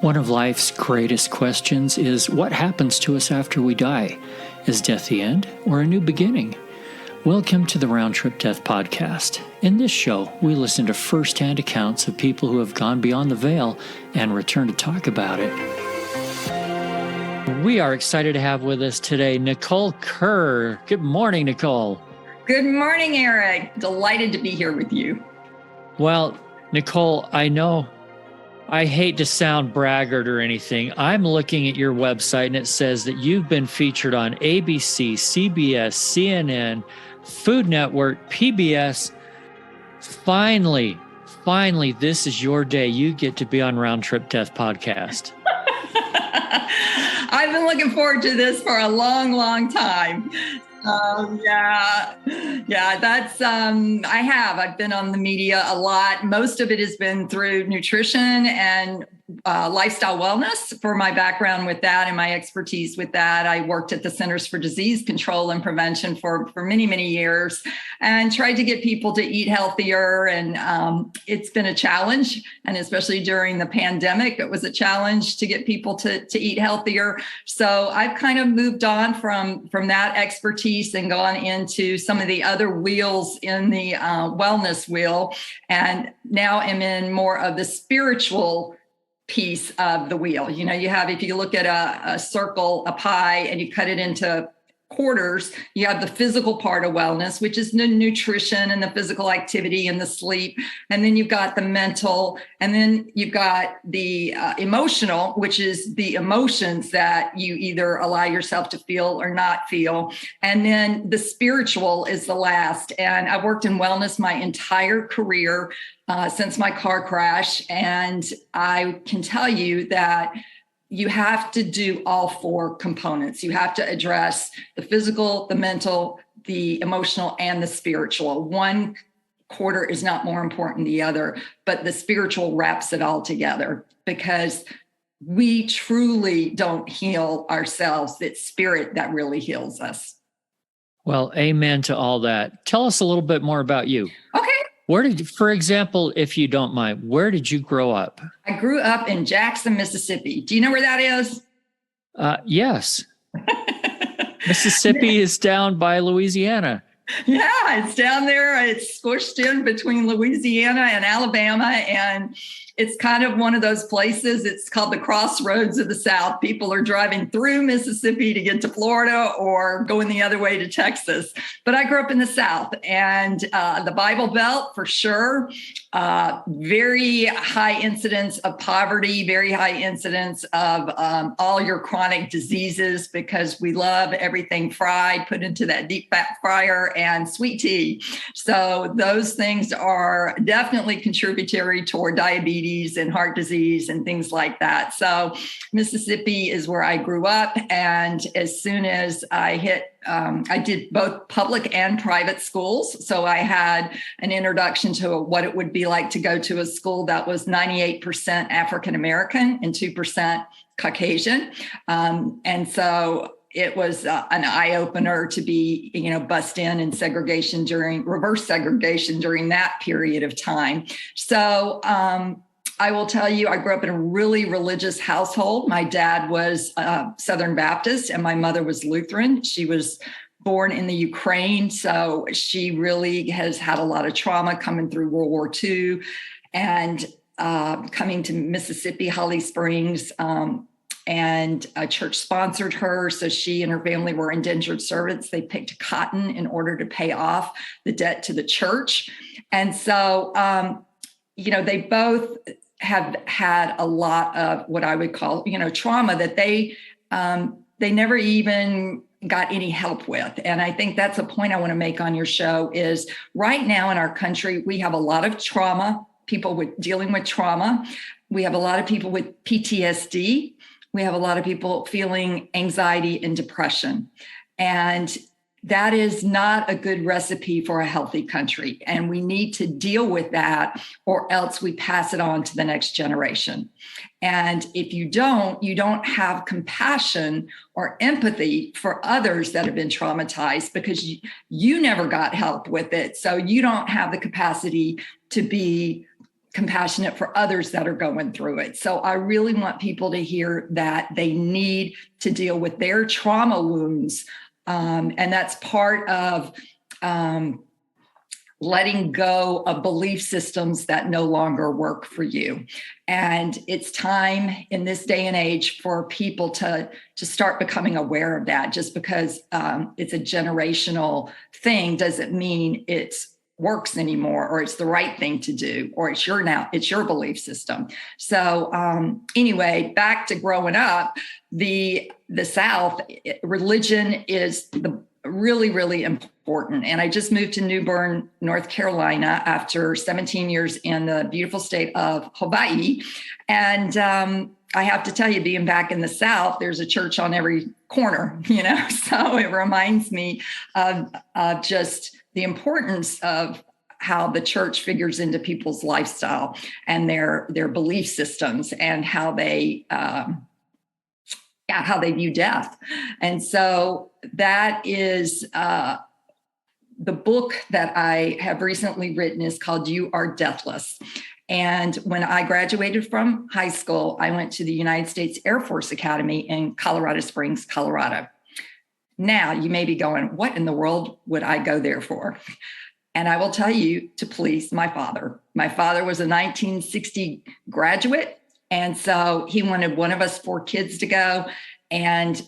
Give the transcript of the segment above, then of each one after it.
One of life's greatest questions is what happens to us after we die? Is death the end or a new beginning? Welcome to the Round Trip Death Podcast. In this show, we listen to first-hand accounts of people who have gone beyond the veil and return to talk about it. We are excited to have with us today Nicole Kerr. Good morning, Nicole. Good morning, Eric. Delighted to be here with you. Well, Nicole, I know I hate to sound braggart or anything. I'm looking at your website and it says that you've been featured on ABC, CBS, CNN, Food Network, PBS. Finally, this is your day. You get to be on Round Trip Death Podcast. I've been looking forward to this for a long, long time. That's, I've been on the media a lot. Most of it has been through nutrition and lifestyle wellness for my background with that and my expertise with that. I worked at the Centers for Disease Control and Prevention for many, many years and tried to get people to eat healthier. And it's been a challenge. And especially during the pandemic, it was a challenge to get people to eat healthier. So I've kind of moved on from that expertise and gone into some of the other wheels in the wellness wheel. And now I'm in more of the spiritual piece of the wheel. You know, if you look at a circle, a pie, and you cut it into quarters, you have the physical part of wellness, which is the nutrition and the physical activity and the sleep. And then you've got the mental, and then you've got the emotional, which is the emotions that you either allow yourself to feel or not feel. And then the spiritual is the last. And I've worked in wellness my entire career since my car crash. And I can tell you that you have to do all four components. You have to address the physical, the mental, the emotional, and the spiritual. One quarter is not more important than the other, but the spiritual wraps it all together because we truly don't heal ourselves. It's spirit that really heals us. Well, amen to all that. Tell us a little bit more about you. Okay. For example, if you don't mind, where did you grow up? I grew up in Jackson, Mississippi. Do you know where that is? Yes. Mississippi is down by Louisiana. Yeah, it's down there. It's squished in between Louisiana and Alabama. And it's kind of one of those places. It's called the crossroads of the South. People are driving through Mississippi to get to Florida or going the other way to Texas. But I grew up in the South and the Bible Belt for sure. Very high incidence of poverty, very high incidence of all your chronic diseases because we love everything fried, put into that deep fat fryer and sweet tea. So those things are definitely contributory toward diabetes and heart disease and things like that. So Mississippi is where I grew up. And as soon as I hit I did both public and private schools. So I had an introduction to what it would be like to go to a school that was 98% African-American and 2% Caucasian. And so it was an eye-opener to be, bussed in and reverse segregation during that period of time. So I will tell you, I grew up in a really religious household. My dad was Southern Baptist and my mother was Lutheran. She was born in the Ukraine. So she really has had a lot of trauma coming through World War II and coming to Mississippi, Holly Springs. And a church sponsored her. So she and her family were indentured servants. They picked cotton in order to pay off the debt to the church. And so, they both have had a lot of what I would call, trauma that they never even got any help with. And I think that's a point I want to make on your show is right now in our country, we have a lot of trauma, people dealing with trauma. We have a lot of people with PTSD. We have a lot of people feeling anxiety and depression. And that is not a good recipe for a healthy country. And we need to deal with that or else we pass it on to the next generation. And if you don't have compassion or empathy for others that have been traumatized because you never got help with it. So you don't have the capacity to be compassionate for others that are going through it. So I really want people to hear that they need to deal with their trauma wounds. And that's part of letting go of belief systems that no longer work for you. And it's time in this day and age for people to start becoming aware of that. Just because it's a generational thing doesn't mean it's works anymore, or it's the right thing to do, or it's your belief system. So anyway, back to growing up, the South, religion is really, really important. And I just moved to New Bern, North Carolina after 17 years in the beautiful state of Hawaii. And I have to tell you, being back in the South, there's a church on every corner, so it reminds me of just the importance of how the church figures into people's lifestyle and their belief systems and how they view death. And so that is the book that I have recently written is called You Are Deathless. And when I graduated from high school, I went to the United States Air Force Academy in Colorado Springs, Colorado. Now, you may be going, what in the world would I go there for? And I will tell you, to please my father. My father was a 1960 graduate. And so he wanted one of us 4 kids to go. And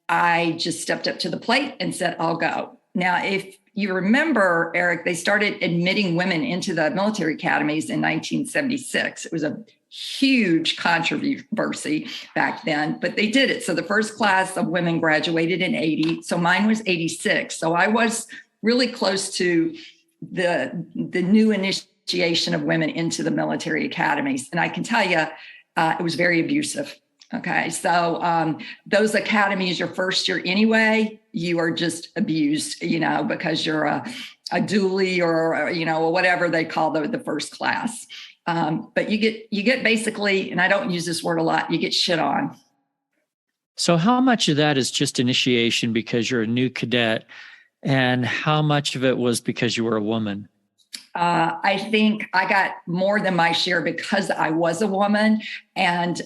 I just stepped up to the plate and said, I'll go. Now, if you remember, Eric, they started admitting women into the military academies in 1976. It was a huge controversy back then, but they did it. So the first class of women graduated in 80. So mine was 86. So I was really close to the new initiation of women into the military academies. And I can tell you, it was very abusive. Okay. So those academies, your first year anyway, you are just abused, because you're a dually or whatever they call the first class. But you get basically, and I don't use this word a lot, you get shit on. So how much of that is just initiation because you're a new cadet, and how much of it was because you were a woman? I think I got more than my share because I was a woman, and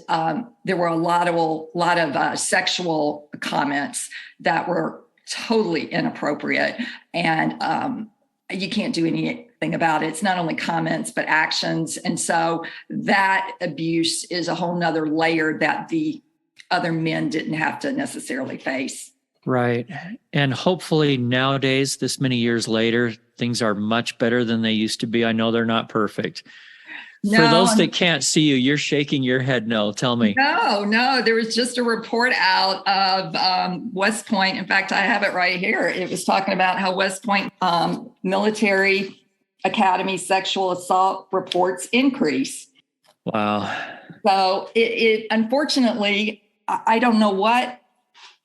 there were a lot of sexual comments that were totally inappropriate, and you can't do anything about it. It's not only comments but actions, and so that abuse is a whole nother layer that the other men didn't have to necessarily face. Right. And hopefully nowadays, this many years later, things are much better than they used to be. I know they're not perfect. No, for those that can't see you, you're shaking your head no. Tell me. No. There was just a report out of West Point. In fact, I have it right here. It was talking about how West Point military academy sexual assault reports increase. Wow. So it unfortunately, I don't know what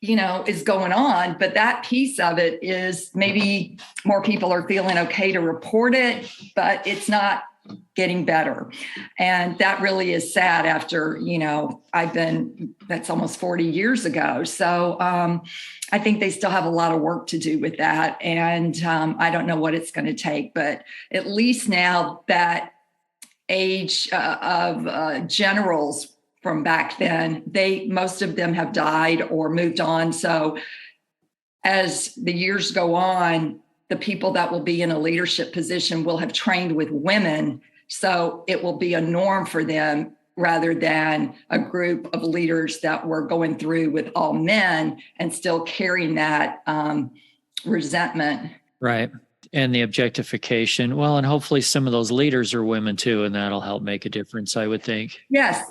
is going on, but that piece of it is maybe more people are feeling okay to report it, but it's not getting better. And that really is sad after, that's almost 40 years ago. So I think they still have a lot of work to do with that. And I don't know what it's going to take, but at least now that age of generals from back then, most of them have died or moved on. So as the years go on, the people that will be in a leadership position will have trained with women. So it will be a norm for them rather than a group of leaders that were going through with all men and still carrying that resentment. Right. And the objectification. Well, and hopefully some of those leaders are women too, and that'll help make a difference, I would think. Yes.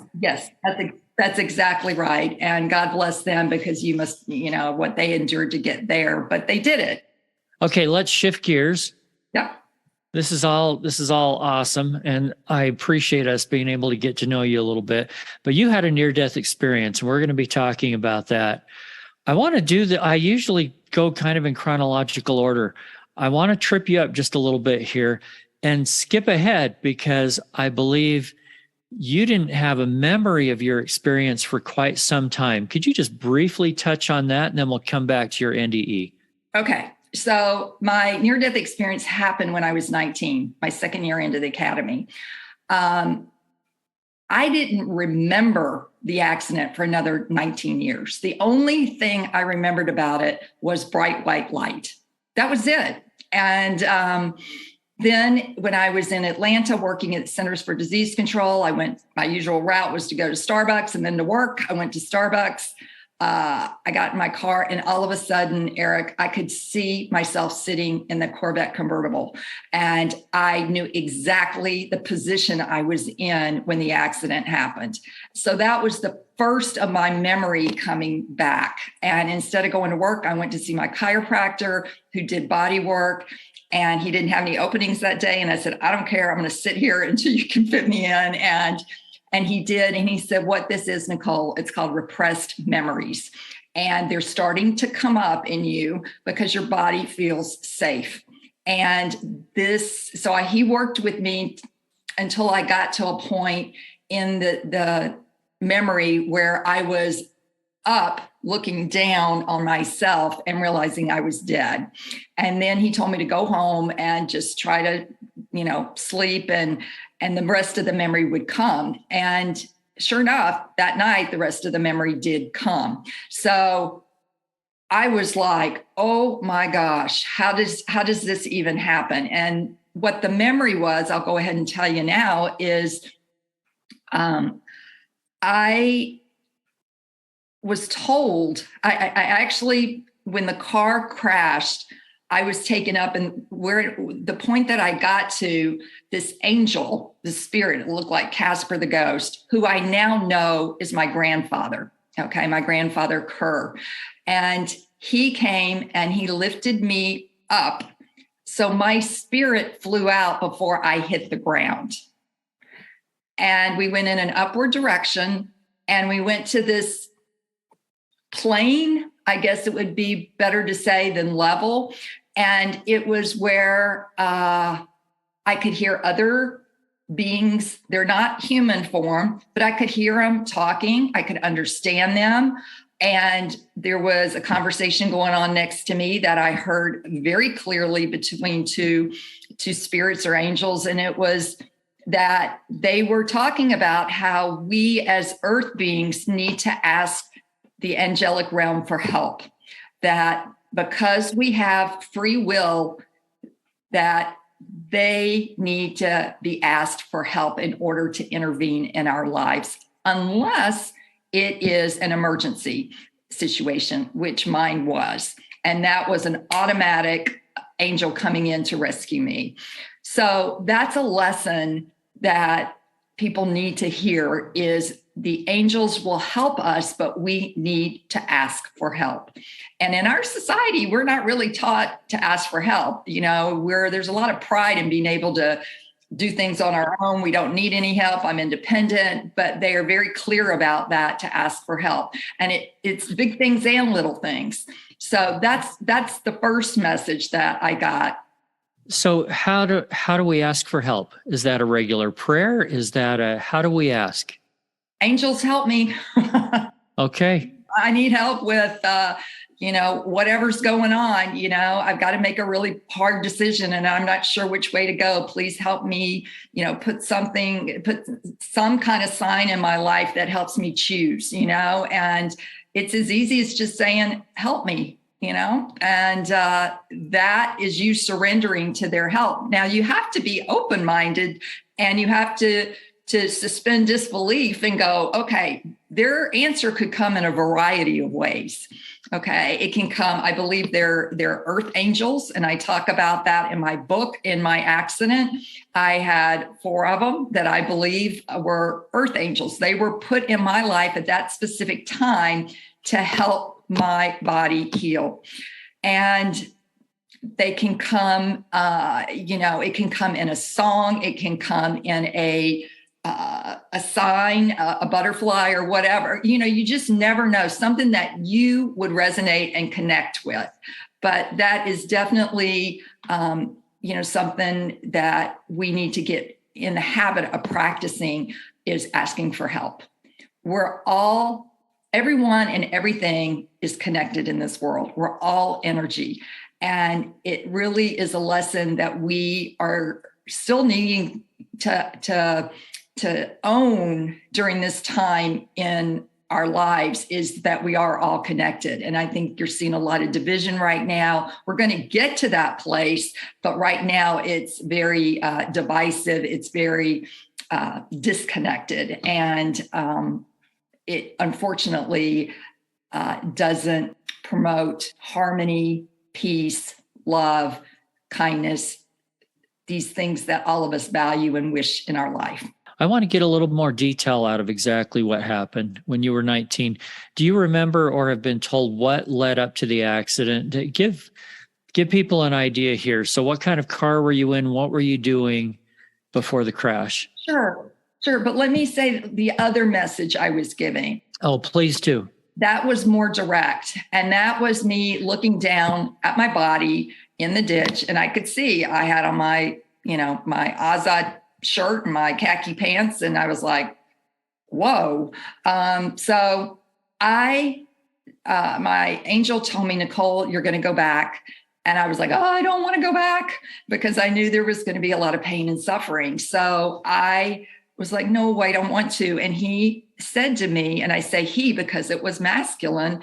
That's exactly right. And God bless them, because you must, what they endured to get there, but they did it. Okay, let's shift gears. Yep. This is all awesome. And I appreciate us being able to get to know you a little bit. But you had a near-death experience, and we're going to be talking about that. I want to do I usually go kind of in chronological order. I want to trip you up just a little bit here and skip ahead, because I believe you didn't have a memory of your experience for quite some time. Could you just briefly touch on that, and then we'll come back to your NDE? Okay. So my near-death experience happened when I was 19, my second year into the academy. I didn't remember the accident for another 19 years. The only thing I remembered about it was bright white light. That was it. And then when I was in Atlanta working at Centers for Disease Control, my usual route was to go to Starbucks and then to work. I went to Starbucks. I got in my car, and all of a sudden, Eric, I could see myself sitting in the Corvette convertible. And I knew exactly the position I was in when the accident happened. So that was the first of my memory coming back. And instead of going to work, I went to see my chiropractor who did body work. And he didn't have any openings that day. And I said, I don't care. I'm going to sit here until you can fit me in. And he did. And he said, what this is, Nicole, it's called repressed memories. And they're starting to come up in you because your body feels safe. And he worked with me until I got to a point in the memory where I was up looking down on myself and realizing I was dead. And then he told me to go home and just try to, sleep, and the rest of the memory would come. And sure enough, that night, the rest of the memory did come. So I was like, oh my gosh, how does this even happen? And what the memory was, I'll go ahead and tell you now, is I was told, I actually, when the car crashed, I was taken up, and the point that I got to, this angel, the spirit, it looked like Casper the ghost, who I now know is my grandfather. Okay. My grandfather Kerr. And he came and he lifted me up. So my spirit flew out before I hit the ground. And we went in an upward direction, and we went to this plane, I guess it would be better to say than level. And it was where I could hear other beings. They're not human form, but I could hear them talking. I could understand them. And there was a conversation going on next to me that I heard very clearly between two spirits or angels. And it was that they were talking about how we as earth beings need to ask the angelic realm for help, that because we have free will, that they need to be asked for help in order to intervene in our lives, unless it is an emergency situation, which mine was. And that was an automatic angel coming in to rescue me. So that's a lesson that people need to hear, is the angels will help us, but we need to ask for help. And in our society, we're not really taught to ask for help. There's a lot of pride in being able to do things on our own. We don't need any help. I'm independent, but they are very clear about that, to ask for help. And it's big things and little things. So that's the first message that I got. So how do we ask for help? Is that a regular prayer? How do we ask? Angels, help me. Okay. I need help with, whatever's going on. I've got to make a really hard decision and I'm not sure which way to go. Please help me, put some kind of sign in my life that helps me choose, and it's as easy as just saying, help me, and that is you surrendering to their help. Now you have to be open-minded, and you have to suspend disbelief and go, okay, their answer could come in a variety of ways. Okay. It can come, I believe they're earth angels. And I talk about that in my book. In my accident, I had 4 of them that I believe were earth angels. They were put in my life at that specific time to help my body heal. And they can come, it can come in a song. It can come in a sign, a butterfly or whatever, you just never know, something that you would resonate and connect with. But that is definitely, something that we need to get in the habit of practicing, is asking for help. Everyone and everything is connected in this world. We're all energy. And it really is a lesson that we are still needing to own during this time in our lives is that we are all connected. And I think you're seeing a lot of division right now. We're going to get to that place, but right now it's very divisive. It's very disconnected. And it unfortunately doesn't promote harmony, peace, love, kindness, these things that all of us value and wish in our life. I want to get a little more detail out of exactly what happened when you were 19. Do you remember or have been told what led up to the accident? Give people an idea here. So what kind of car were you in? What were you doing before the crash? Sure. But let me say the other message I was giving. Oh, please do. That was more direct. And that was me looking down at my body in the ditch. And I could see I had on my Azad shirt and my khaki pants. And I was like, whoa. So my angel told me, Nicole, you're going to go back. And I was like, oh, I don't want to go back, because I knew there was going to be a lot of pain and suffering. So I was like, no, I don't want to. And he said to me, and I say he because it was masculine,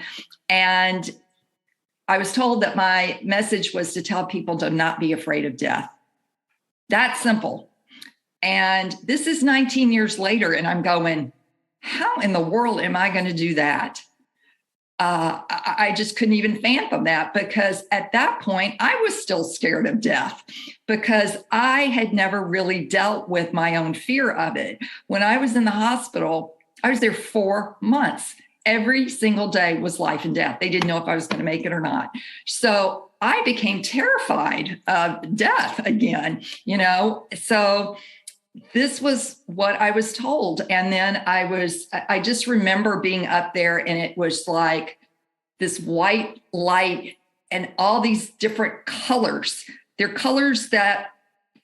and I was told that my message was to tell people to not be afraid of death. That's simple. And this is 19 years later, and I'm going, how in the world am I going to do that? I just couldn't even fathom that, because at that point, I was still scared of death because I had never really dealt with my own fear of it. When I was in the hospital, I was there 4 months. Every single day was life and death. They didn't know if I was going to make it or not. So I became terrified of death again, So this was what I was told. And then I just remember being up there, and it was like this white light and all these different colors. They're colors that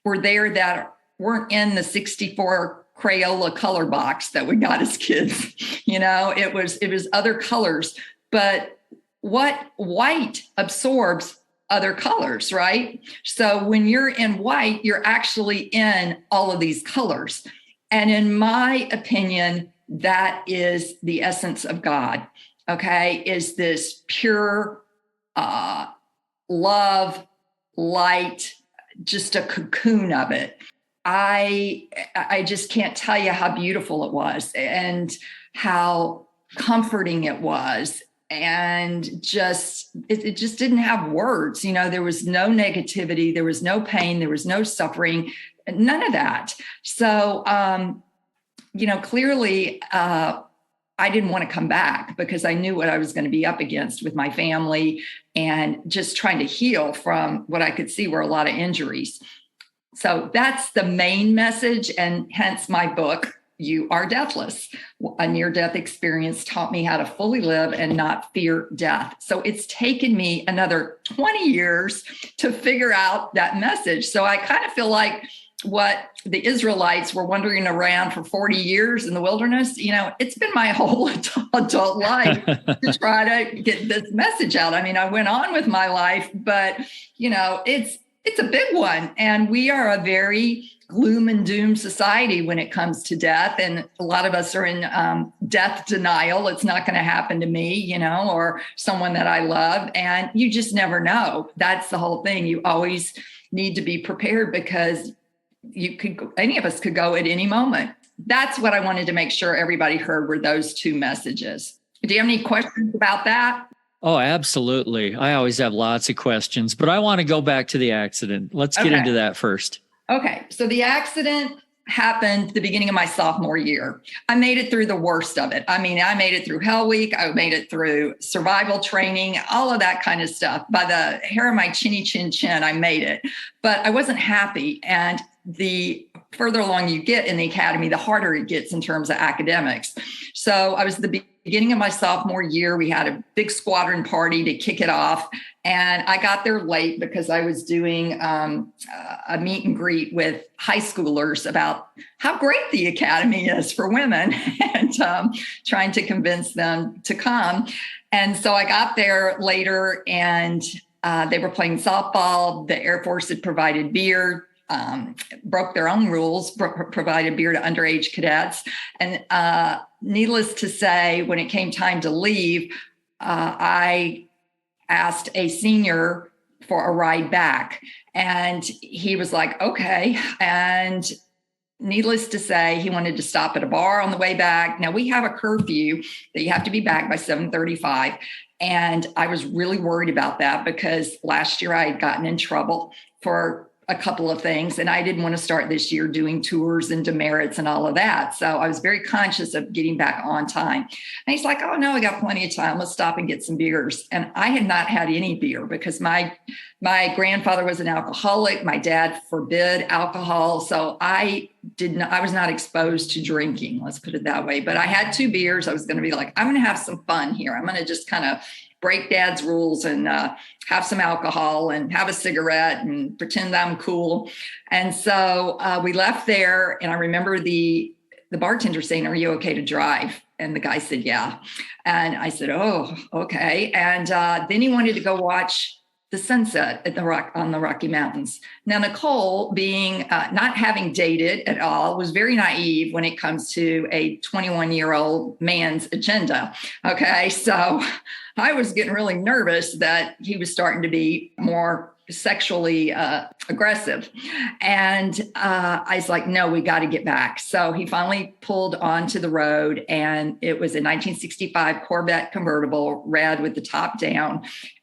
were there that weren't in the 64 Crayola color box that we got as kids. It was other colors, but what white absorbs other colors, right? So when you're in white, you're actually in all of these colors. And in my opinion, that is the essence of God, okay? Is this pure love, light, just a cocoon of it. I just can't tell you how beautiful it was and how comforting it was. And it just didn't have words. There was no negativity, there was no pain, there was no suffering, none of that. So, clearly, I didn't want to come back because I knew what I was going to be up against with my family and just trying to heal from what I could see were a lot of injuries. So that's the main message, and hence my book, You Are Deathless. A near-death experience taught me how to fully live and not fear death. So it's taken me another 20 years to figure out that message. So I kind of feel like what the Israelites were wandering around for 40 years in the wilderness, it's been my whole adult life to try to get this message out. I mean, I went on with my life, but, it's a big one. And we are a very gloom and doom society when it comes to death. And a lot of us are in death denial. It's not going to happen to me, or someone that I love. And you just never know. That's the whole thing. You always need to be prepared because any of us could go at any moment. That's what I wanted to make sure everybody heard were those two messages. Do you have any questions about that? Oh, absolutely. I always have lots of questions, but I want to go back to the accident. Let's get into that first. Okay. So the accident happened the beginning of my sophomore year. I made it through the worst of it. I mean, I made it through Hell Week. I made it through survival training, all of that kind of stuff. By the hair of my chinny chin chin, I made it, but I wasn't happy. And the further along you get in the academy, the harder it gets in terms of academics. So I was the beginning of my sophomore year. We had a big squadron party to kick it off. And I got there late because I was doing a meet and greet with high schoolers about how great the academy is for women and trying to convince them to come. And so I got there later and they were playing softball. The Air Force had provided beer. broke their own rules, provided beer to underage cadets. And needless to say, when it came time to leave, I asked a senior for a ride back. And he was like, okay. And needless to say, he wanted to stop at a bar on the way back. Now, we have a curfew that you have to be back by 7:35. And I was really worried about that because last year I had gotten in trouble for a couple of things, and I didn't want to start this year doing tours and demerits and all of that. So I was very conscious of getting back on time. And he's like, oh no, I got plenty of time. Let's stop and get some beers. And I had not had any beer because my grandfather was an alcoholic. My dad forbid alcohol. So I was not exposed to drinking, let's put it that way. But I had 2 beers. I was going to be like, I'm going to have some fun here. I'm going to just kind of break dad's rules and have some alcohol and have a cigarette and pretend I'm cool. And so we left there. And I remember the bartender saying, are you okay to drive? And the guy said, yeah. And I said, oh, okay. And then he wanted to go watch the sunset at on the Rocky Mountains. Now, Nicole, being not having dated at all, was very naive when it comes to a 21-year-old man's agenda. Okay, so I was getting really nervous that he was starting to be more sexually aggressive. And I was like, no, we got to get back. So he finally pulled onto the road, and it was a 1965 Corvette convertible, red with the top down.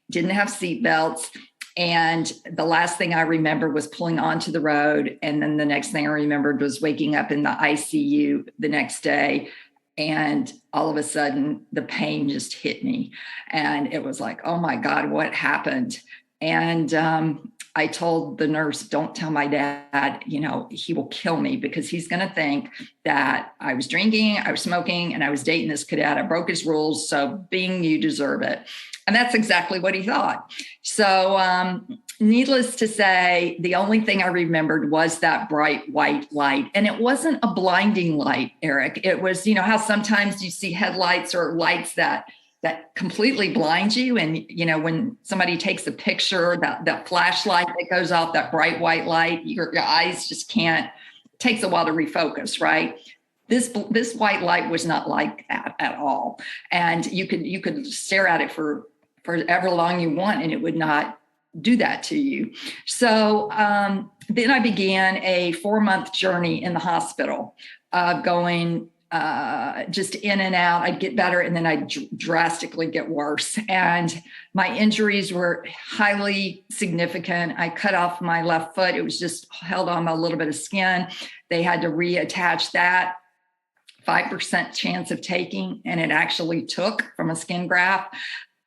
Didn't have seat belts. And the last thing I remember was pulling onto the road. And then the next thing I remembered was waking up in the ICU the next day. And all of a sudden, the pain just hit me. And it was like, oh my God, what happened? And I told the nurse, don't tell my dad, he will kill me because he's going to think that I was drinking, I was smoking, and I was dating this cadet. I broke his rules. So being you deserve it. And that's exactly what he thought. So needless to say, the only thing I remembered was that bright white light. And it wasn't a blinding light, Eric. It was, how sometimes you see headlights or lights that completely blind you. And, when somebody takes a picture, that flashlight that goes off, that bright white light, your eyes just can't, it takes a while to refocus, right? This white light was not like that at all. And you could stare at it for however long you want, and it would not do that to you. So then I began a 4-month journey in the hospital, going just in and out. I'd get better, and then I'd drastically get worse. And my injuries were highly significant. I cut off my left foot. It was just held on by a little bit of skin. They had to reattach that. 5% chance of taking, and it actually took from a skin graft.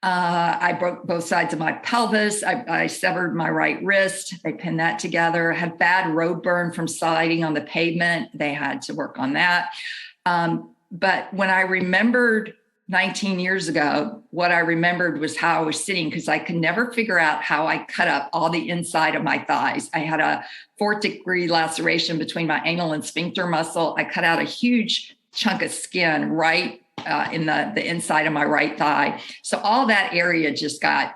I broke both sides of my pelvis. I severed my right wrist. They pinned that together. Had bad road burn from sliding on the pavement. They had to work on that. But when I remembered 19 years ago, what I remembered was how I was sitting, because I could never figure out how I cut up all the inside of my thighs. I had a 4th-degree laceration between my anal and sphincter muscle. I cut out a huge chunk of skin right in the inside of my right thigh. So all that area just got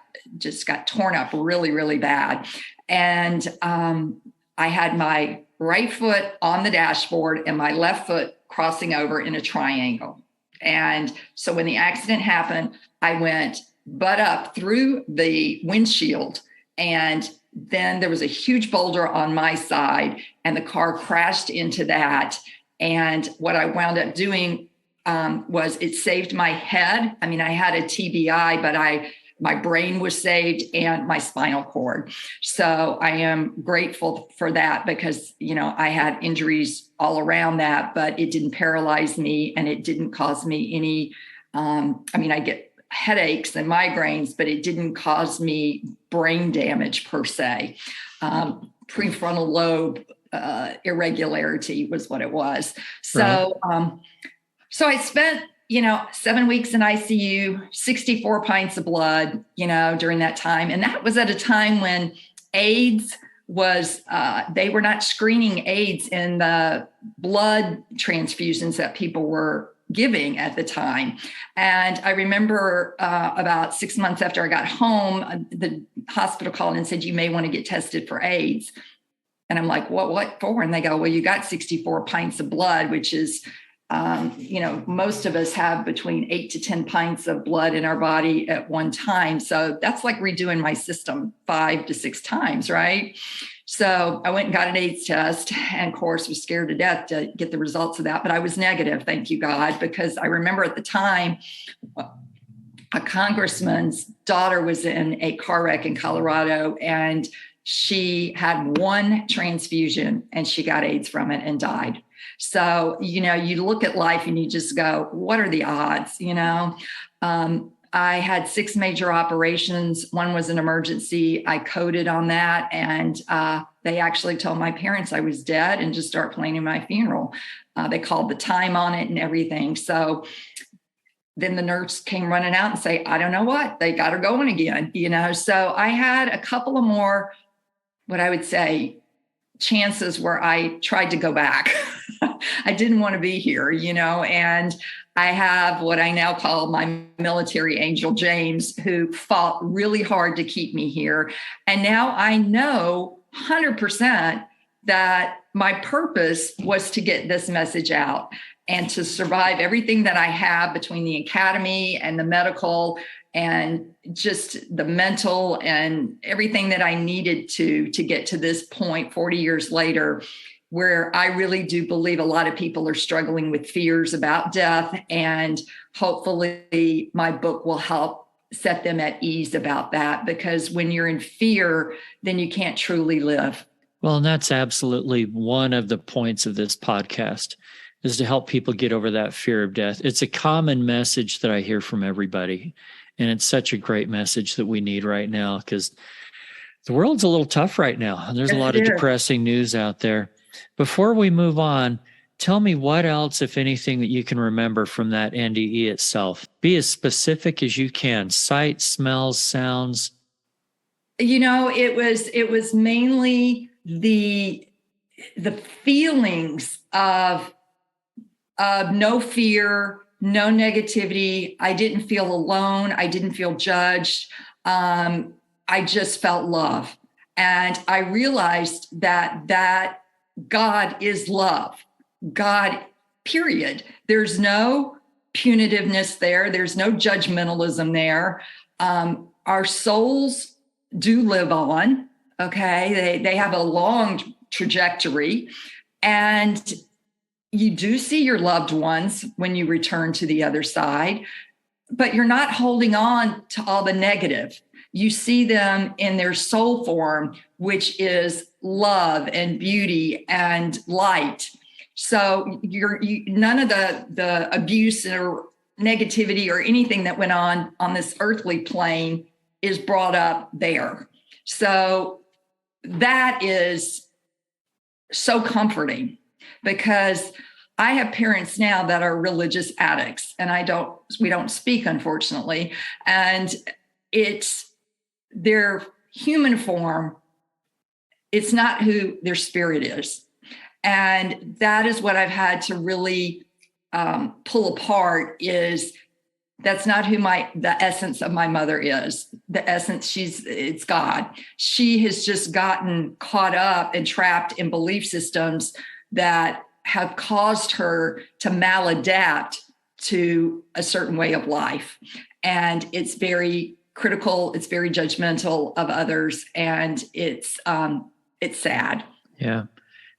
torn up really, really bad. And I had my right foot on the dashboard and my left foot crossing over in a triangle. And so when the accident happened, I went butt up through the windshield, and then there was a huge boulder on my side, and the car crashed into that. And what I wound up doing was it saved my head. I mean, I had a TBI, but my brain was saved and my spinal cord. So I am grateful for that because, I had injuries all around that, but it didn't paralyze me and it didn't cause me any, I get headaches and migraines, but it didn't cause me brain damage per se. Prefrontal lobe irregularity was what it was. So, right. So I spent, 7 weeks in ICU, 64 pints of blood, during that time. And that was at a time when AIDS was, they were not screening AIDS in the blood transfusions that people were giving at the time. And I remember about 6 months after I got home, the hospital called and said, you may want to get tested for AIDS. And I'm like, what for? And they go, well, you got 64 pints of blood, which is, most of us have between 8 to 10 pints of blood in our body at one time. So that's like redoing my system 5 to 6 times, right? So I went and got an AIDS test, and of course was scared to death to get the results of that. But I was negative, thank you, God, because I remember at the time, a congressman's daughter was in a car wreck in Colorado, and she had one transfusion and she got AIDS from it and died. So, you look at life and you just go, what are the odds? I had 6 major operations. One was an emergency. I coded on that. And they actually told my parents I was dead and just start planning my funeral. They called the time on it and everything. So then the nurse came running out and say, I don't know what, they got her going again, So I had a couple of more, what I would say, chances where I tried to go back. I didn't want to be here, and I have what I now call my military angel, James, who fought really hard to keep me here. And now I know 100% that my purpose was to get this message out and to survive everything that I have between the academy and the medical and just the mental and everything that I needed to get to this point 40 years later, where I really do believe a lot of people are struggling with fears about death. And hopefully my book will help set them at ease about that, because when you're in fear, then you can't truly live. Well, and that's absolutely one of the points of this podcast, is to help people get over that fear of death. It's a common message that I hear from everybody. And it's such a great message that we need right now, because the world's a little tough right now. And there's a lot of depressing news out there. Before we move on, tell me what else, if anything, that you can remember from that NDE itself. Be as specific as you can. Sight, smells, sounds. It was mainly the feelings of no fear, no negativity. I didn't feel alone. I didn't feel judged. I just felt love. And I realized that God is love. God, period. There's no punitiveness there. There's no judgmentalism there. Our souls do live on. Okay. They have a long trajectory. And you do see your loved ones when you return to the other side, but you're not holding on to all the negative. You see them in their soul form, which is love and beauty and light. So none of the abuse or negativity or anything that went on this earthly plane is brought up there. So that is so comforting, because I have parents now that are religious addicts, and we don't speak, unfortunately. And it's their human form. It's not who their spirit is. And that is what I've had to really pull apart, is that's not who the essence of my mother is. The essence, it's God. She has just gotten caught up and trapped in belief systems that have caused her to maladapt to a certain way of life. And it's very critical. It's very judgmental of others. And it's sad. Yeah.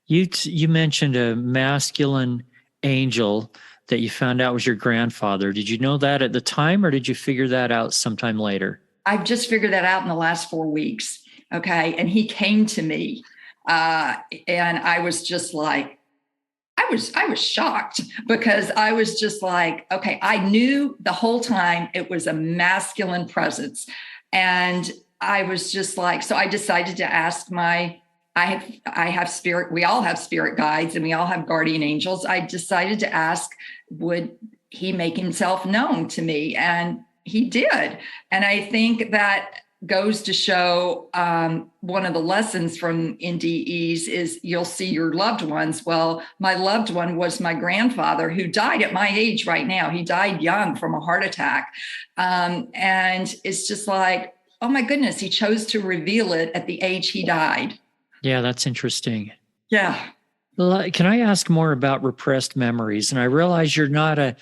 You mentioned a masculine angel that you found out was your grandfather. Did you know that at the time, or did you figure that out sometime later? I've just figured that out in the last 4 weeks. Okay. And he came to me and I was just like, I was shocked, because I was just like, okay, I knew the whole time it was a masculine presence. And I was just like, so I decided to ask I have spirit, we all have spirit guides and we all have guardian angels. I decided to ask, would he make himself known to me? And he did. And I think that goes to show one of the lessons from NDEs is you'll see your loved ones. Well, my loved one was my grandfather, who died at my age right now. He died young from a heart attack. And it's just like, oh my goodness, he chose to reveal it at the age he died. Yeah, that's interesting. Yeah. Well, can I ask more about repressed memories? And I realize you're not a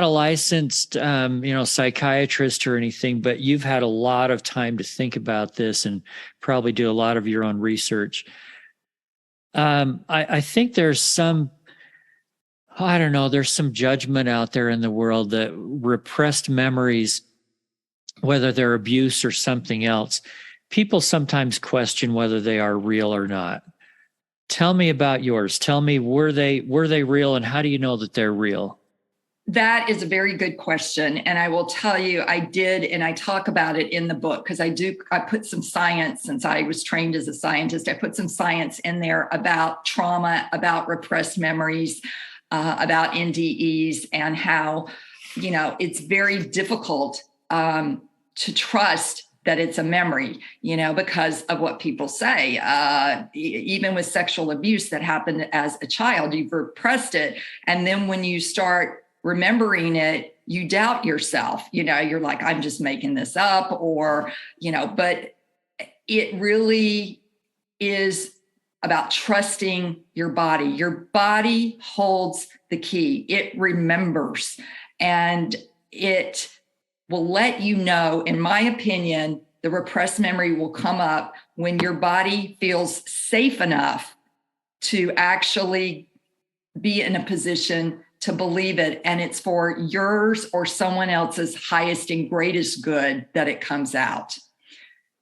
licensed psychiatrist or anything, but you've had a lot of time to think about this and probably do a lot of your own research. I think there's some, I don't know, there's some judgment out there in the world that repressed memories, whether they're abuse or something else, people sometimes question whether they are real or not. Tell me about yours. Tell me, were they real, and how do you know that they're real? That is a very good question. And I will tell you, I did, and I talk about it in the book because I put some science, since I was trained as a scientist, I put some science in there about trauma, about repressed memories, about NDEs, and how, it's very difficult to trust that it's a memory, because of what people say. Even with sexual abuse that happened as a child, you've repressed it. And then when you start remembering it, you doubt yourself. You're like, I'm just making this up, or, but it really is about trusting your body. Your body holds the key. It remembers, and it will let you know, in my opinion, the repressed memory will come up when your body feels safe enough to actually be in a position to believe it, and it's for yours or someone else's highest and greatest good that it comes out.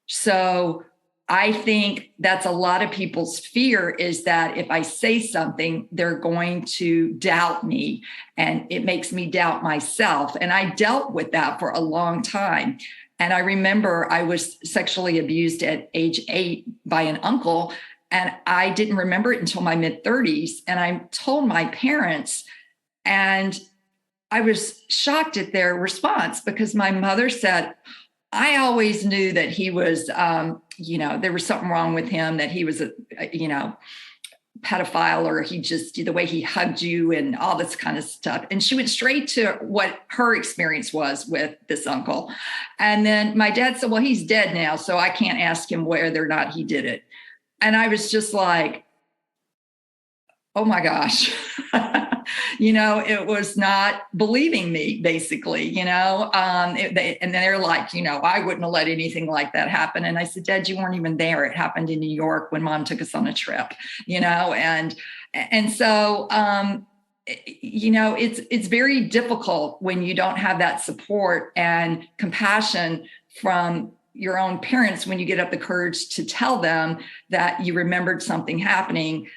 So I think that's a lot of people's fear, is that if I say something, they're going to doubt me, and it makes me doubt myself. And I dealt with that for a long time. And I remember I was sexually abused at age 8 by an uncle, and I didn't remember it until my mid-30s. And I told my parents, and I was shocked at their response, because my mother said, I always knew that he was, there was something wrong with him, that he was a pedophile, or he just, the way he hugged you and all this kind of stuff. And she went straight to what her experience was with this uncle. And then my dad said, well, he's dead now, so I can't ask him whether or not he did it. And I was just like, oh my gosh. It was not believing me, basically, and they're like, I wouldn't have let anything like that happen. And I said, Dad, you weren't even there. It happened in New York when Mom took us on a trip, and so, it's very difficult when you don't have that support and compassion from your own parents, when you get up the courage to tell them that you remembered something happening,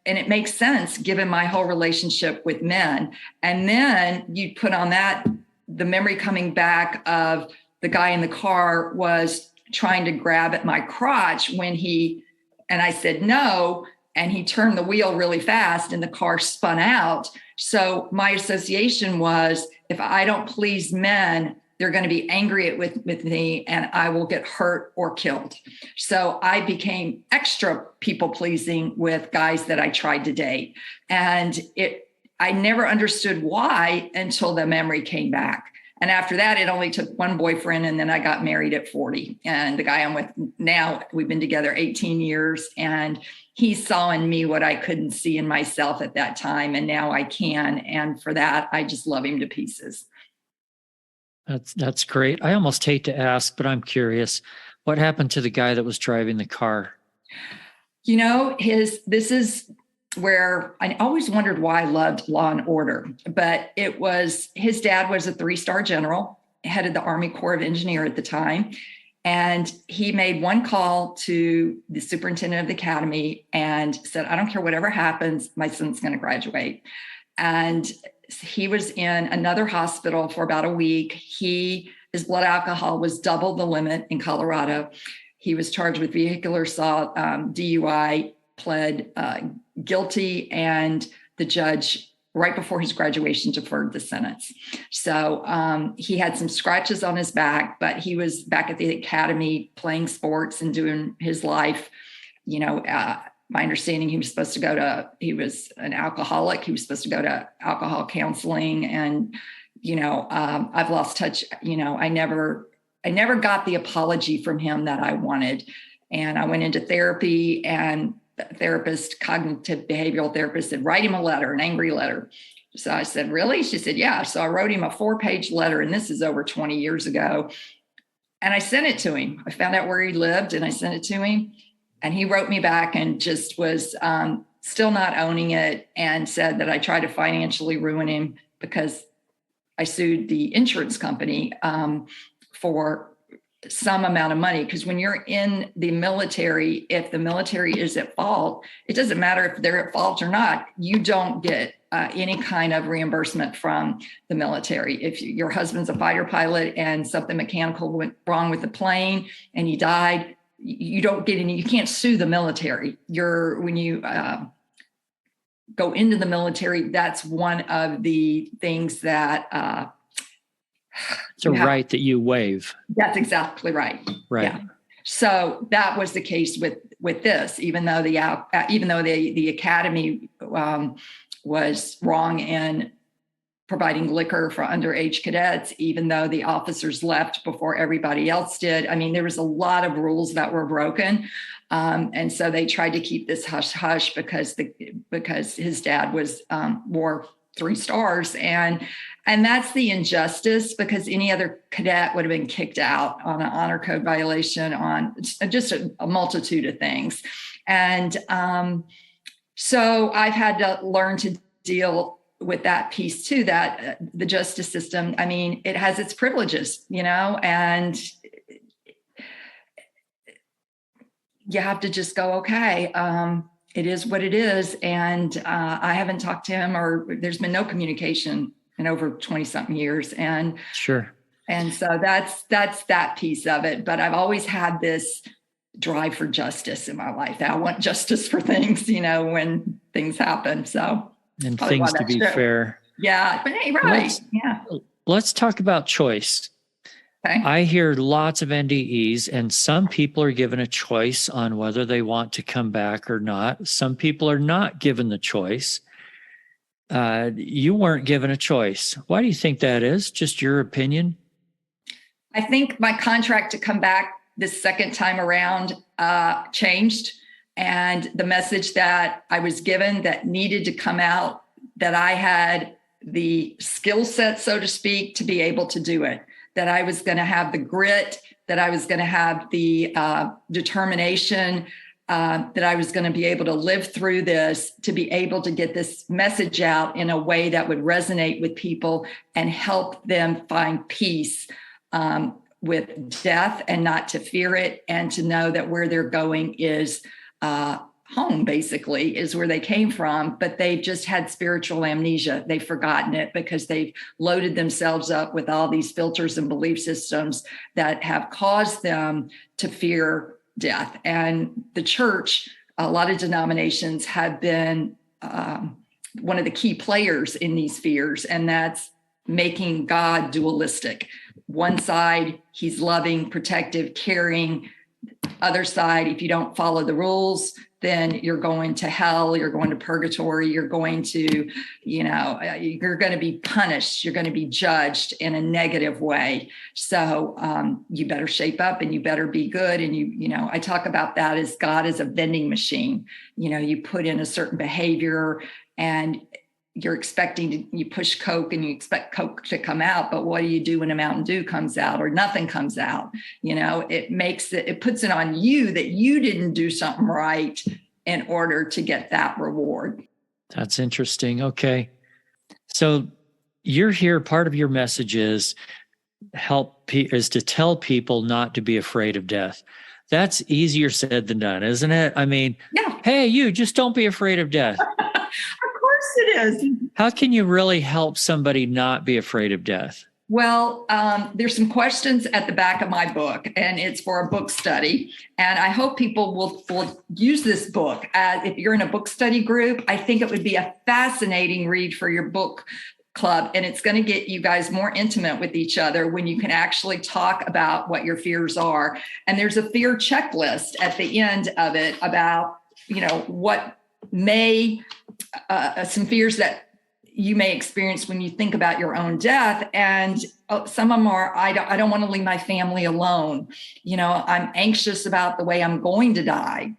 and it makes sense given my whole relationship with men. And then you put on that, the memory coming back of the guy in the car was trying to grab at my crotch and I said no, and he turned the wheel really fast and the car spun out. So my association was, if I don't please men, they're going to be angry with me, and I will get hurt or killed. So I became extra people pleasing with guys that I tried to date. And I never understood why until the memory came back. And after that, it only took one boyfriend, and then I got married at 40. And the guy I'm with now, we've been together 18 years, and he saw in me what I couldn't see in myself at that time. And now I can. And for that, I just love him to pieces. That's great. I almost hate to ask, but I'm curious. What happened to the guy that was driving the car? This is where I always wondered why I loved Law and Order, but it was, his dad was a 3-star general, headed the Army Corps of Engineer at the time. And he made one call to the superintendent of the academy and said, I don't care whatever happens, my son's going to graduate. And he was in another hospital for about a week. His blood alcohol was double the limit in Colorado. He was charged with vehicular assault, DUI, pled guilty, and the judge, right before his graduation, deferred the sentence. So he had some scratches on his back, but he was back at the academy playing sports and doing his life. My understanding, he was an alcoholic. He was supposed to go to alcohol counseling. And, I've lost touch. I never got the apology from him that I wanted. And I went into therapy, and the therapist, cognitive behavioral therapist, said, write him a letter, an angry letter. So I said, really? She said, yeah. So I wrote him a 4-page letter, and this is over 20 years ago. And I sent it to him. I found out where he lived, and I sent it to him. And he wrote me back and just was still not owning it, and said that I tried to financially ruin him because I sued the insurance company for some amount of money. Because when you're in the military, if the military is at fault, it doesn't matter if they're at fault or not, you don't get any kind of reimbursement from the military. If your husband's a fighter pilot and something mechanical went wrong with the plane and he died, you don't get any, you can't sue the military. When you go into the military, that's one of the things that it's a right that you waive. That's exactly right. Right. Yeah. So that was the case with this, even though the academy was wrong in providing liquor for underage cadets, even though the officers left before everybody else did. I mean, there was a lot of rules that were broken. And so they tried to keep this hush hush because his dad wore 3 stars. And that's the injustice, because any other cadet would have been kicked out on an honor code violation, on just a multitude of things. And so I've had to learn to deal with that piece too, that the justice system, I mean, it has its privileges, and you have to just go, okay, it is what it is. And I haven't talked to him, or there's been no communication in over 20 something years. And sure. And so that's that piece of it. But I've always had this drive for justice in my life. I want justice for things, when things happen. So, and things to be fair. Yeah. But hey, right. Let's talk about choice. Okay. I hear lots of NDEs, and some people are given a choice on whether they want to come back or not. Some people are not given the choice. You weren't given a choice. Why do you think that is? Just your opinion? I think my contract to come back this second time around changed. And the message that I was given that needed to come out, that I had the skill set, so to speak, to be able to do it, that I was going to have the grit, that I was going to have the determination, that I was going to be able to live through this, to be able to get this message out in a way that would resonate with people and help them find peace with death, and not to fear it, and to know that where they're going is home, basically, is where they came from, but they've just had spiritual amnesia. They've forgotten it because they've loaded themselves up with all these filters and belief systems that have caused them to fear death. And the church, a lot of denominations have been one of the key players in these fears, and that's making God dualistic. One side, he's loving, protective, caring. Other side, if you don't follow the rules, then you're going to hell, you're going to purgatory, you're going to, you're going to be punished, you're going to be judged in a negative way. So you better shape up, and you better be good. And I talk about that as God is a vending machine. You put in a certain behavior, and you're expecting you push Coke, and you expect Coke to come out, but what do you do when a Mountain Dew comes out or nothing comes out? It puts it on you that you didn't do something right in order to get that reward. That's interesting. Okay. So you're here, part of your message is to tell people not to be afraid of death. That's easier said than done, isn't it? I mean, yeah. Hey, you just don't be afraid of death. It is. How can you really help somebody not be afraid of death? Well, there's some questions at the back of my book, and it's for a book study. And I hope people will use this book. If you're in a book study group, I think it would be a fascinating read for your book club. And it's going to get you guys more intimate with each other when you can actually talk about what your fears are. And there's a fear checklist at the end of it about, what may some fears that you may experience when you think about your own death. And some of them are, I don't want to leave my family alone. I'm anxious about the way I'm going to die.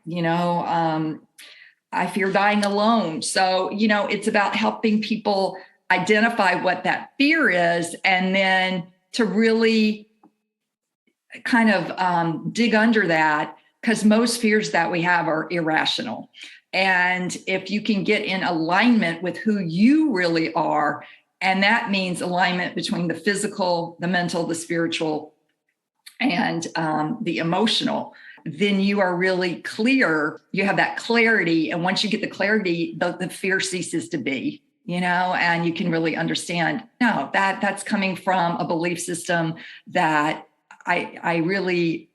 I fear dying alone. So, it's about helping people identify what that fear is, and then to really kind of dig under that, because most fears that we have are irrational. And if you can get in alignment with who you really are, and that means alignment between the physical, the mental, the spiritual, and the emotional, then you are really clear. You have that clarity. And once you get the clarity, the fear ceases to be, and you can really understand, no, that's coming from a belief system that I really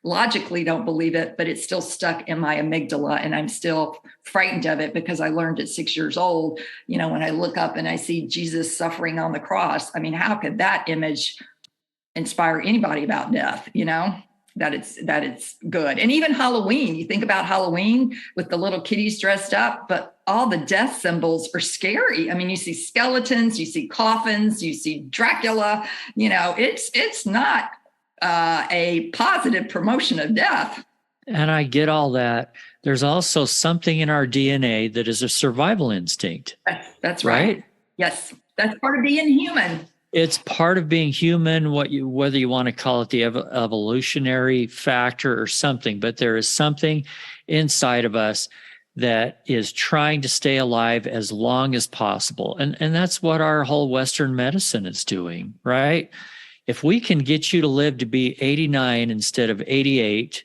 logically don't believe it, but it's still stuck in my amygdala, and I'm still frightened of it because I learned at 6 years old, when I look up and I see Jesus suffering on the cross. I mean, how could that image inspire anybody about death, that it's good? And even Halloween, you think about Halloween with the little kiddies dressed up, but all the death symbols are scary. I mean, you see skeletons, you see coffins, you see Dracula, it's not a positive promotion of death. And I get all that. There's also something in our DNA that is a survival instinct. That's right. Yes, that's part of being human. It's part of being human, whether you want to call it the evolutionary factor or something, but there is something inside of us that is trying to stay alive as long as possible. And that's what our whole Western medicine is doing, right? If we can get you to live to be 89 instead of 88,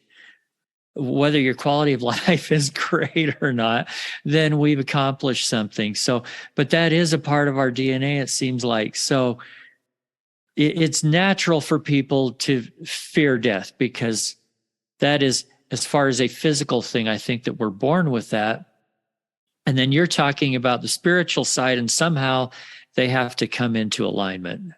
whether your quality of life is great or not, then we've accomplished something. So, but that is a part of our DNA, it seems like. So it's natural for people to fear death, because that is, as far as a physical thing, I think that we're born with that. And then you're talking about the spiritual side, and somehow they have to come into alignment.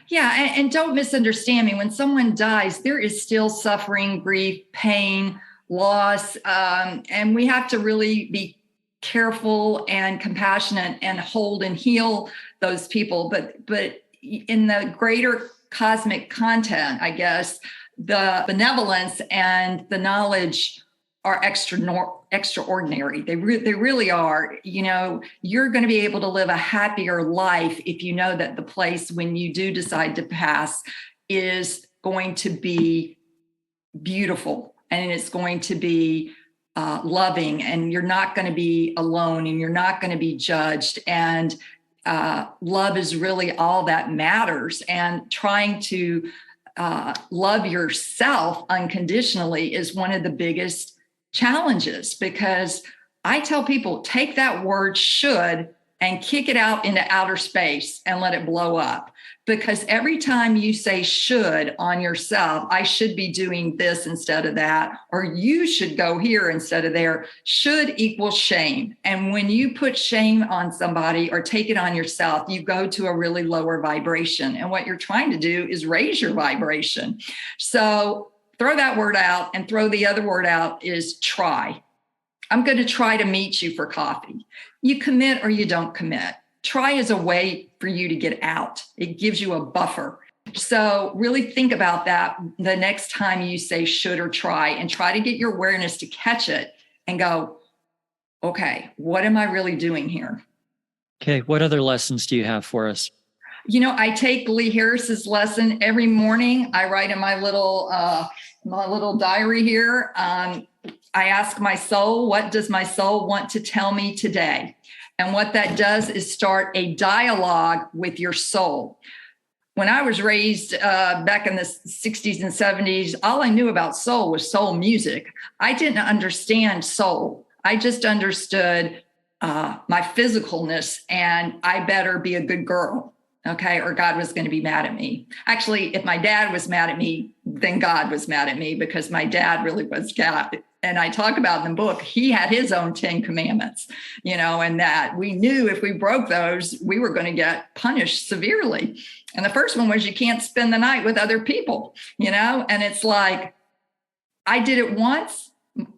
Yeah, and don't misunderstand me. When someone dies, there is still suffering, grief, pain, loss, and we have to really be careful and compassionate and hold and heal those people. But in the greater cosmic content, I guess, the benevolence and the knowledge are extraordinary. They really are. You're going to be able to live a happier life if you know that the place when you do decide to pass is going to be beautiful, and it's going to be loving, and you're not going to be alone, and you're not going to be judged. And love is really all that matters. And trying to love yourself unconditionally is one of the biggest challenges, because I tell people, take that word should and kick it out into outer space and let it blow up. Because every time you say should on yourself, I should be doing this instead of that, or you should go here instead of there, should equals shame. And when you put shame on somebody or take it on yourself, you go to a really lower vibration. And what you're trying to do is raise your vibration. So throw that word out, and throw the other word out is try. I'm going to try to meet you for coffee. You commit or you don't commit. Try is a way for you to get out. It gives you a buffer. So really think about that the next time you say should or try, and try to get your awareness to catch it and go, okay, what am I really doing here? Okay. What other lessons do you have for us? I take Lee Harris's lesson every morning. I write in my little diary here. I ask my soul, what does my soul want to tell me today? And what that does is start a dialogue with your soul. When I was raised back in the 60s and 70s, all I knew about soul was soul music. I didn't understand soul. I just understood my physicalness, and I better be a good girl, okay, or God was going to be mad at me. Actually, if my dad was mad at me, then God was mad at me, because my dad really was God. And I talk about in the book, he had his own 10 commandments, and that we knew if we broke those, we were going to get punished severely. And the first one was you can't spend the night with other people, and it's like, I did it once.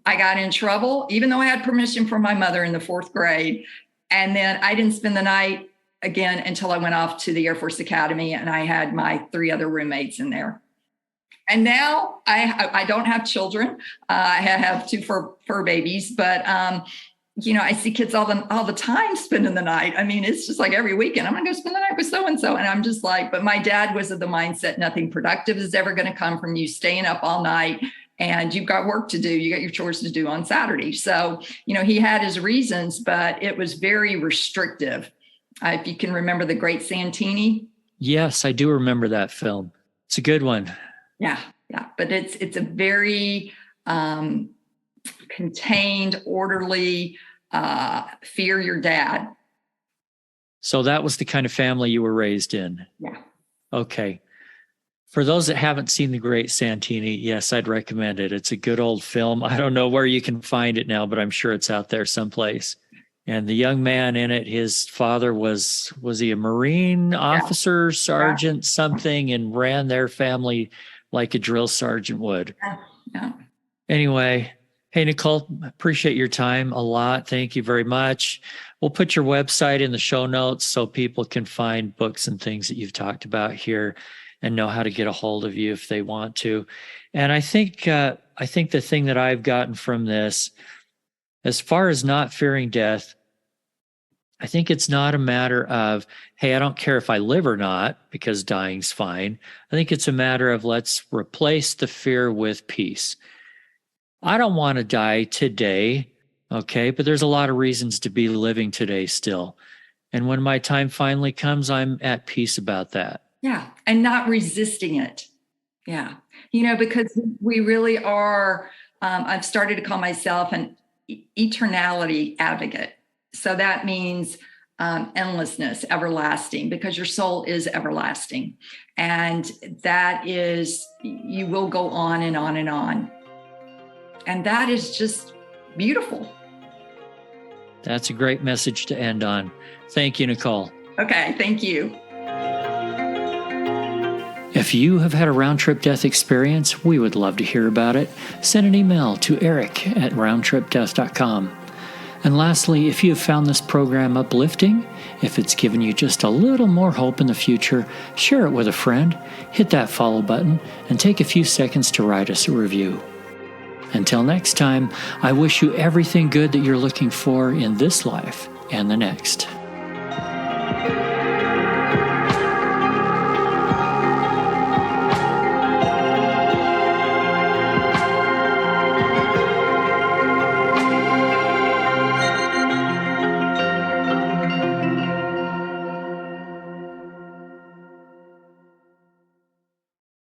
I got in trouble, even though I had permission from my mother in the 4th grade. And then I didn't spend the night again until I went off to the Air Force Academy, and I had my 3 other roommates in there. And now I don't have children. I have 2 fur babies, but I see kids all the time spending the night. I mean, it's just like every weekend, I'm going to go spend the night with so-and-so. And I'm just like, but my dad was of the mindset, nothing productive is ever going to come from you staying up all night, and you've got work to do. You got your chores to do on Saturday. So, he had his reasons, but it was very restrictive. If you can remember The Great Santini. Yes, I do remember that film. It's a good one. Yeah. But it's a very contained, orderly, fear your dad. So that was the kind of family you were raised in. Yeah. Okay. For those that haven't seen The Great Santini, yes, I'd recommend it. It's a good old film. I don't know where you can find it now, but I'm sure it's out there someplace. And the young man in it, his father was he a Marine officer, sergeant, something, and ran their family like a drill sergeant would. Yeah. Anyway, hey, Nicole, appreciate your time a lot. Thank you very much. We'll put your website in the show notes so people can find books and things that you've talked about here and know how to get a hold of you if they want to. And I think the thing that I've gotten from this, as far as not fearing death, I think it's not a matter of, hey, I don't care if I live or not because dying's fine. I think it's a matter of let's replace the fear with peace. I don't want to die today, okay? But there's a lot of reasons to be living today still. And when my time finally comes, I'm at peace about that. Yeah, and not resisting it. Yeah, because we really are, I've started to call myself an eternality advocate. So that means endlessness, everlasting, because your soul is everlasting. And that is, you will go on and on and on. And that is just beautiful. That's a great message to end on. Thank you, Nicole. Okay, thank you. If you have had a round-trip death experience, we would love to hear about it. Send an email to eric@roundtripdeath.com. And lastly, if you have found this program uplifting, if it's given you just a little more hope in the future, share it with a friend, hit that follow button, and take a few seconds to write us a review. Until next time, I wish you everything good that you're looking for in this life and the next.